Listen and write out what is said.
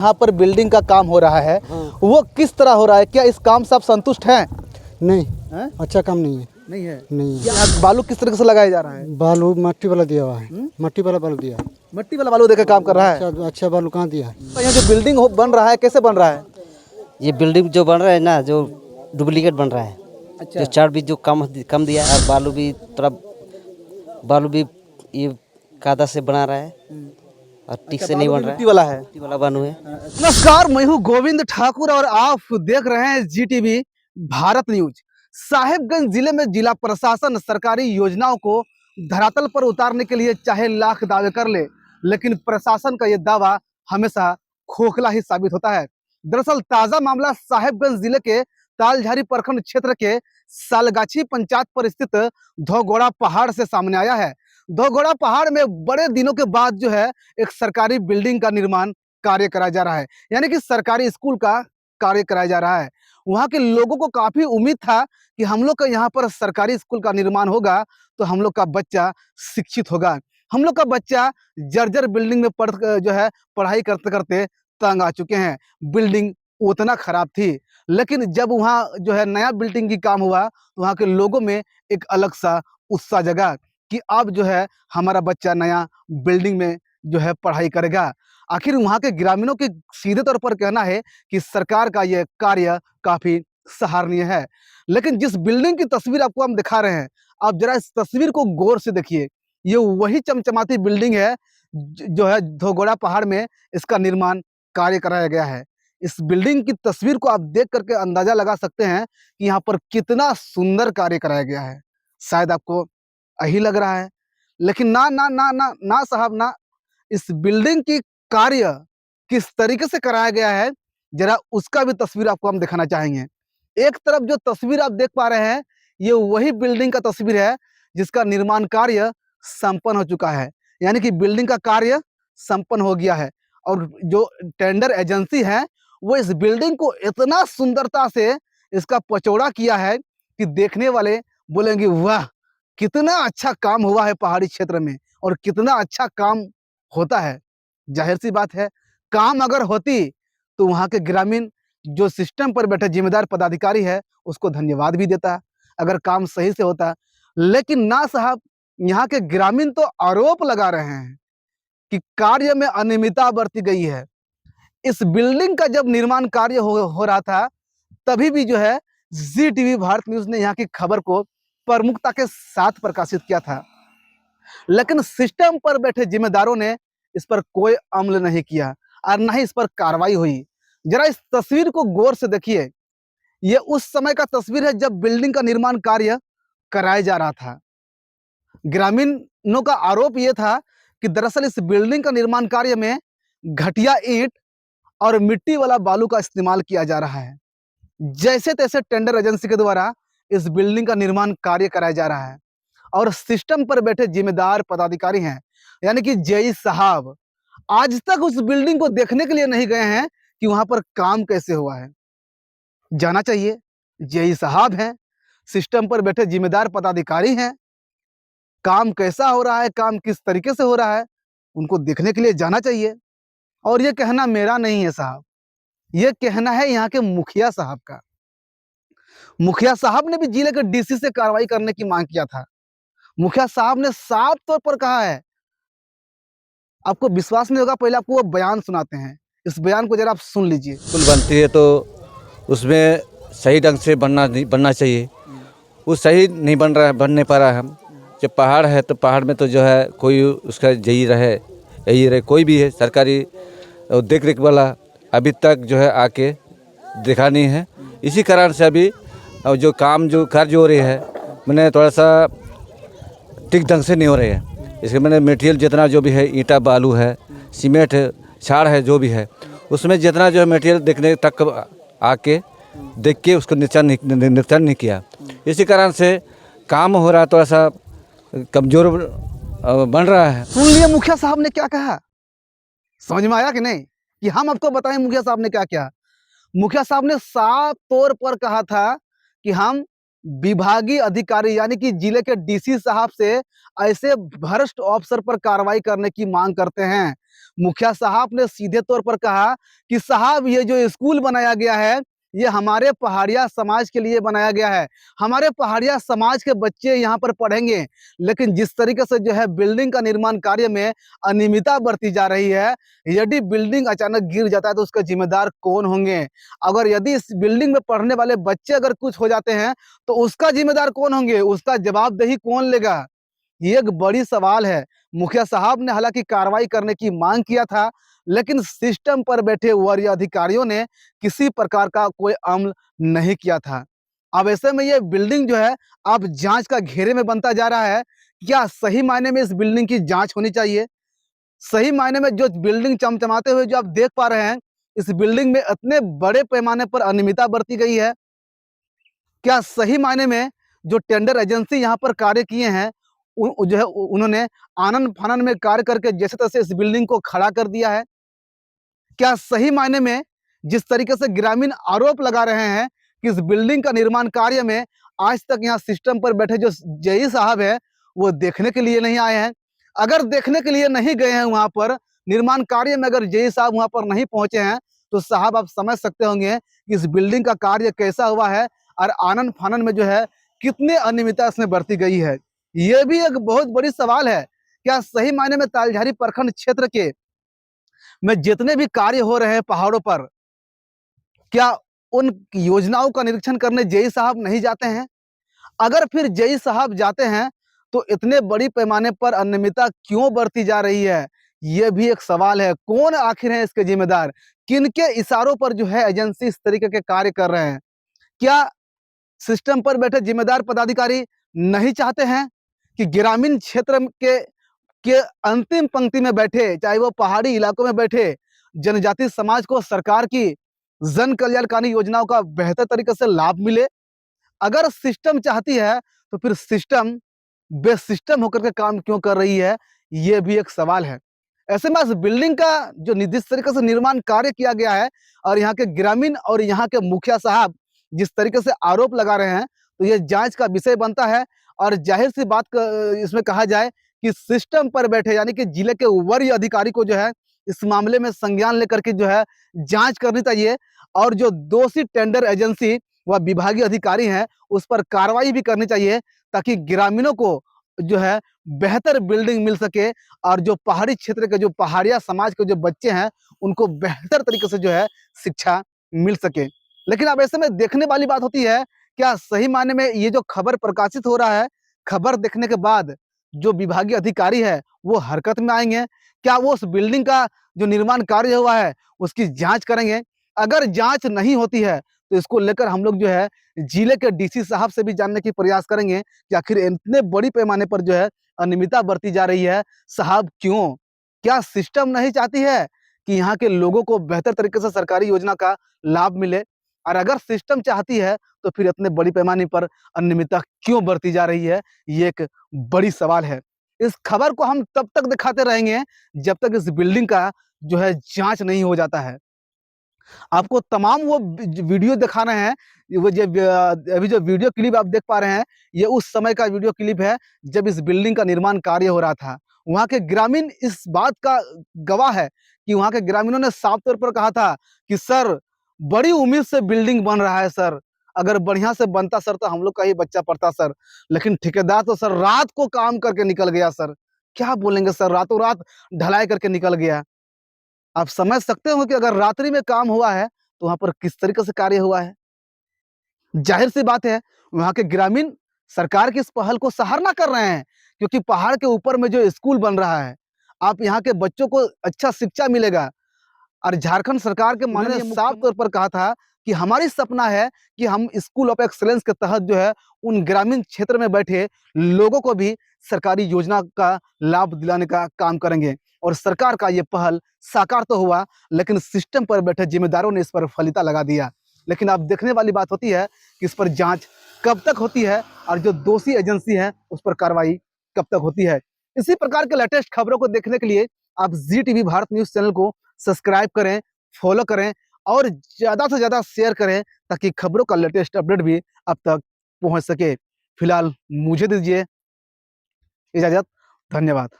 यहाँ पर बिल्डिंग का काम हो रहा है। वो किस तरह हो रहा है? क्या इस काम से आप संतुष्ट हैं? नहीं हैं? अच्छा काम नहीं है। नहीं है। नहीं है। यहाँ बालू किस तरीके से लगाया जा रहा है? बालू मट्टी वाला दिया हुआ है। मट्टी वाला बालू दिया है। मिट्टी वाला बालू देकर काम कर रहा है। अच्छा बालू कहाँ दिया है? तो यहाँ जो बिल्डिंग बन रहा है कैसे बन रहा है? ये बिल्डिंग जो बन रहा है ना, जो डुप्लीकेट बन रहा है। अच्छा। जो चार्ट भी जो कम दिया है, और बालू भी ये कादा से बना रहा है और टिक से नहीं बन रहा है। मिट्टी वाला है। मिट्टी वाला बालू है। नमस्कार, मैं हूँ गोविंद ठाकुर और आप देख रहे हैं जीटीवी भारत न्यूज। साहिबगंज जिले में जिला प्रशासन सरकारी योजनाओं को धरातल पर उतारने के लिए चाहे लाख दावे कर ले, लेकिन प्रशासन का यह दावा हमेशा खोखला ही साबित होता है। दरअसल ताजा मामला साहिबगंज जिले के तालझारी प्रखंड क्षेत्र के सालगाछी पंचायत पर स्थित धोगोड़ा पहाड़ से सामने आया है। धोगोड़ा पहाड़ में बड़े दिनों के बाद जो है एक सरकारी बिल्डिंग का निर्माण कार्य कराया जा रहा है, यानी कि सरकारी स्कूल का कार्य कराया जा रहा है। वहाँ के लोगों को काफी उम्मीद था कि हम लोग का यहाँ पर सरकारी स्कूल का निर्माण होगा तो हम लोग का बच्चा शिक्षित होगा, हम लोग का बच्चा जर्जर बिल्डिंग में पढ़ाई करते करते तंग आ चुके हैं। बिल्डिंग उतना खराब थी, लेकिन जब वहाँ जो है नया बिल्डिंग की काम हुआ तो वहाँ के लोगों में एक अलग सा उत्साह जगा कि अब जो है हमारा बच्चा नया बिल्डिंग में जो है पढ़ाई करेगा। आखिर वहाँ के ग्रामीणों के सीधे तौर पर कहना है कि सरकार का यह कार्य काफी सराहनीय है। लेकिन जिस बिल्डिंग की तस्वीर आपको हम दिखा रहे हैं, आप जरा इस तस्वीर को गौर से देखिए। ये वही चमचमाती बिल्डिंग है जो है धोगोड़ा पहाड़ में इसका निर्माण कार्य कराया गया है। इस बिल्डिंग की तस्वीर को आप देख करके अंदाजा लगा सकते हैं कि यहाँ पर कितना सुंदर कार्य कराया गया है। शायद आपको यही लग रहा है, लेकिन ना ना ना ना ना साहब ना, इस बिल्डिंग की कार्य किस तरीके से कराया गया है, जरा उसका भी तस्वीर आपको हम दिखाना चाहेंगे। एक तरफ जो तस्वीर आप देख पा रहे हैं, ये वही बिल्डिंग का तस्वीर है जिसका निर्माण कार्य संपन्न हो चुका है, यानी कि बिल्डिंग का कार्य संपन्न हो गया है। और जो टेंडर एजेंसी है वो इस बिल्डिंग को इतना सुंदरता से इसका पचौड़ा किया है कि देखने वाले बोलेंगे वाह, कितना अच्छा काम हुआ है पहाड़ी क्षेत्र में और कितना अच्छा काम होता है। जाहिर सी बात है, काम अगर होती तो वहाँ के ग्रामीण जो सिस्टम पर बैठे जिम्मेदार पदाधिकारी है उसको धन्यवाद भी देता अगर काम सही से होता। लेकिन ना साहब, यहाँ के ग्रामीण तो आरोप लगा रहे हैं कि कार्य में अनियमितता बरती गई है। इस बिल्डिंग का जब निर्माण कार्य हो रहा था, तभी भी जो है जी टीवी भारत न्यूज ने यहाँ की खबर को प्रमुखता के साथ प्रकाशित किया था, लेकिन सिस्टम पर बैठे जिम्मेदारों ने इस पर कोई अमल नहीं किया और न ही इस पर कार्रवाई हुई। जरा इस तस्वीर को गौर से देखिए। ये उस समय का तस्वीर है जब बिल्डिंग का निर्माण कार्य कराया जा रहा था। ग्रामीणों का आरोप यह था कि दरअसल इस बिल्डिंग का निर्माण कार्य में घटिया ईंट और मिट्टी वाला बालू का इस्तेमाल किया जा रहा है। जैसे तैसे टेंडर एजेंसी के द्वारा इस बिल्डिंग का निर्माण कार्य कराया जा रहा है और सिस्टम पर बैठे जिम्मेदार पदाधिकारी हैं, यानी कि जेई साहब, आज तक उस बिल्डिंग को देखने के लिए नहीं गए हैं कि वहां पर काम कैसे हुआ है। जाना चाहिए, जेई साहब हैं, सिस्टम पर बैठे जिम्मेदार पदाधिकारी हैं, काम कैसा हो रहा है, काम किस तरीके से हो रहा है, उनको देखने के लिए जाना चाहिए। और ये कहना मेरा नहीं है साहब, ये कहना है यहाँ के मुखिया साहब का। मुखिया साहब ने भी जिले के डीसी से कार्रवाई करने की मांग किया था। मुखिया साहब ने साफ तौर पर कहा है, आपको विश्वास नहीं होगा, पहले आपको वो बयान सुनाते हैं। इस बयान को जरा आप सुन लीजिए। पुल बनती है तो उसमें सही ढंग से बनना चाहिए। वो सही नहीं बन रहा है, बन नहीं पा रहा है। हम जब पहाड़ है तो पहाड़ में तो जो है कोई उसका जई रहे, यही रहे, कोई भी है सरकारी देख रेख वाला अभी तक जो है आके देखा नहीं है। इसी कारण से अभी जो कार्य हो रही है मैंने थोड़ा सा ठीक ढंग से नहीं हो रही है। इसके मैंने मटेरियल जितना जो भी है, ईंटा बालू है, सीमेंट है, छाड़ है, जो भी है उसमें जितना जो है मटेरियल देखने तक आके देख के उसको निरीक्षण नहीं किया। इसी कारण से काम हो रहा है थोड़ा सा कमज़ोर बन रहा है। सुन लिए मुखिया साहब ने क्या कहा, समझ में आया कि नहीं? कि हम आपको बताएं मुखिया साहब ने क्या किया। मुखिया साहब ने साफ तौर पर कहा था कि हम विभागीय अधिकारी यानी कि जिले के डीसी साहब से ऐसे भ्रष्ट अफसर पर कार्रवाई करने की मांग करते हैं मुखिया साहब ने सीधे तौर पर कहा कि साहब ये जो स्कूल बनाया गया है ये हमारे पहाड़िया समाज के लिए बनाया गया है, हमारे पहाड़िया समाज के बच्चे यहाँ पर पढ़ेंगे। लेकिन जिस तरीके से जो है बिल्डिंग का निर्माण कार्य में अनियमितता बरती जा रही है, यदि बिल्डिंग अचानक गिर जाता है तो उसका जिम्मेदार कौन होंगे? अगर यदि इस बिल्डिंग में पढ़ने वाले बच्चे अगर कुछ हो जाते हैं तो उसका जिम्मेदार कौन होंगे? उसका जवाबदेही कौन लेगा? ये एक बड़ी सवाल है। मुखिया साहब ने हालांकि कार्रवाई करने की मांग किया था, लेकिन सिस्टम पर बैठे वरीय अधिकारियों ने किसी प्रकार का कोई अमल नहीं किया था। अब ऐसे में ये बिल्डिंग जो है अब जांच का घेरे में बनता जा रहा है। क्या सही मायने में इस बिल्डिंग की जांच होनी चाहिए? सही मायने में जो बिल्डिंग चमचमाते हुए जो आप देख पा रहे हैं, इस बिल्डिंग में इतने बड़े पैमाने पर अनियमितता बरती गई है। क्या सही मायने में जो टेंडर एजेंसी यहाँ पर कार्य किए हैं जो है उन्होंने आनन फानन में कार्य करके जैसे तैसे इस बिल्डिंग को खड़ा कर दिया है? क्या सही मायने में जिस तरीके से ग्रामीण आरोप लगा रहे हैं कि इस बिल्डिंग का निर्माण कार्य में आज तक यहाँ सिस्टम पर बैठे जो जेई साहब है वो देखने के लिए नहीं आए हैं? अगर देखने के लिए नहीं गए हैं वहां पर निर्माण कार्य में, अगर जेई साहब वहां पर नहीं पहुंचे हैं तो साहब आप समझ सकते होंगे कि इस बिल्डिंग का कार्य कैसा हुआ है और आनन फानन में जो है कितनी अनियमितता इसमें बरती गई है। ये भी एक बहुत बड़ी सवाल है। क्या सही मायने में तालझारी प्रखंड क्षेत्र के में जितने भी कार्य हो रहे हैं पहाड़ों पर, क्या उन योजनाओं का निरीक्षण करने जेई साहब नहीं जाते हैं? अगर फिर जेई साहब जाते हैं तो इतने बड़ी पैमाने पर अनियमितता क्यों बढ़ती जा रही है? ये भी एक सवाल है। कौन आखिर है इसके जिम्मेदार? किनके इशारों पर जो है एजेंसी इस तरीके के कार्य कर रहे हैं? क्या सिस्टम पर बैठे जिम्मेदार पदाधिकारी नहीं चाहते हैं कि ग्रामीण क्षेत्र के अंतिम पंक्ति में बैठे, चाहे वो पहाड़ी इलाकों में बैठे जनजाति समाज को सरकार की जन कल्याणकारी योजनाओं का बेहतर तरीके से लाभ मिले? अगर सिस्टम चाहती है तो फिर सिस्टम बेसिस्टम होकर के काम क्यों कर रही है? ये भी एक सवाल है। ऐसे में इस बिल्डिंग का जो निर्दिष्ट तरीके से निर्माण कार्य किया गया है और यहाँ के ग्रामीण और यहाँ के मुखिया साहब जिस तरीके से आरोप लगा रहे हैं तो ये जांच का विषय बनता है। और जाहिर सी बात इसमें कहा जाए कि सिस्टम पर बैठे यानी कि जिले के वरीय अधिकारी को जो है इस मामले में संज्ञान लेकर के जो है जांच करनी चाहिए और जो दोषी टेंडर एजेंसी व विभागीय अधिकारी हैं उस पर कार्रवाई भी करनी चाहिए ताकि ग्रामीणों को जो है बेहतर बिल्डिंग मिल सके और जो पहाड़ी क्षेत्र के जो पहाड़िया समाज के जो बच्चे हैं उनको बेहतर तरीके से जो है शिक्षा मिल सके। लेकिन अब ऐसे में देखने वाली बात होती है, क्या सही मायने में ये जो खबर प्रकाशित हो रहा है, खबर देखने के बाद जो विभागीय अधिकारी है वो हरकत में आएंगे? क्या वो उस बिल्डिंग का जो निर्माण कार्य हुआ है उसकी जांच करेंगे? अगर जांच नहीं होती है तो इसको लेकर हम लोग जो है जिले के डीसी साहब से भी जानने की प्रयास करेंगे कि आखिर इतने बड़ी पैमाने पर जो है अनियमितता बरती जा रही है, साहब क्यों? क्या सिस्टम नहीं चाहती है कि यहाँ के लोगों को बेहतर तरीके से सरकारी योजना का लाभ मिले? और अगर सिस्टम चाहती है तो फिर इतने बड़ी पैमाने पर अनियमितता क्यों बढ़ती जा रही है? ये एक बड़ी सवाल है। इस खबर को हम तब तक दिखाते रहेंगे जब तक इस बिल्डिंग का जो है जांच नहीं हो जाता है। आपको तमाम वो वीडियो दिखाना है। वो जो अभी जो वीडियो क्लिप आप देख पा रहे हैं ये उस समय का वीडियो क्लिप है जब इस बिल्डिंग का निर्माण कार्य हो रहा था। वहाँ के ग्रामीण इस बात का गवाह है कि वहाँ के ग्रामीणों ने साफ तौर पर कहा था कि सर बड़ी उम्मीद से बिल्डिंग बन रहा है सर, अगर बढ़िया से बनता सर तो हम लोग का ही बच्चा पढ़ता सर, लेकिन ठेकेदार तो सर रात को काम करके निकल गया सर। क्या बोलेंगे सर, रातों रात ढलाई करके निकल गया। आप समझ सकते हो कि अगर रात्रि में काम हुआ है तो वहां पर किस तरीके से कार्य हुआ है। जाहिर सी बात है वहां के ग्रामीण सरकार की इस पहल को सराहना कर रहे हैं क्योंकि पहाड़ के ऊपर में जो स्कूल बन रहा है, आप यहाँ के बच्चों को अच्छा शिक्षा मिलेगा। और झारखंड सरकार के माननीय ने साफ तौर पर कहा था कि हमारी सपना है कि हम स्कूल ऑफ एक्सलेंस के तहत जो है उन ग्रामीण क्षेत्र में बैठे लोगों को भी सरकारी योजना का लाभ दिलाने का काम करेंगे। और सरकार का ये पहल साकार तो हुआ लेकिन सिस्टम पर बैठे जिम्मेदारों ने इस पर फलीता लगा दिया। लेकिन अब देखने वाली बात होती है कि इस पर जांच कब तक होती है और जो दोषी एजेंसी है उस पर कार्रवाई कब तक होती है। इसी प्रकार के लेटेस्ट खबरों को देखने के लिए आप जी टीवी भारत न्यूज चैनल को सब्सक्राइब करें, फॉलो करें और ज़्यादा से ज़्यादा शेयर करें ताकि खबरों का लेटेस्ट अपडेट भी अब तक पहुंच सके। फिलहाल मुझे दीजिए इजाज़त। धन्यवाद।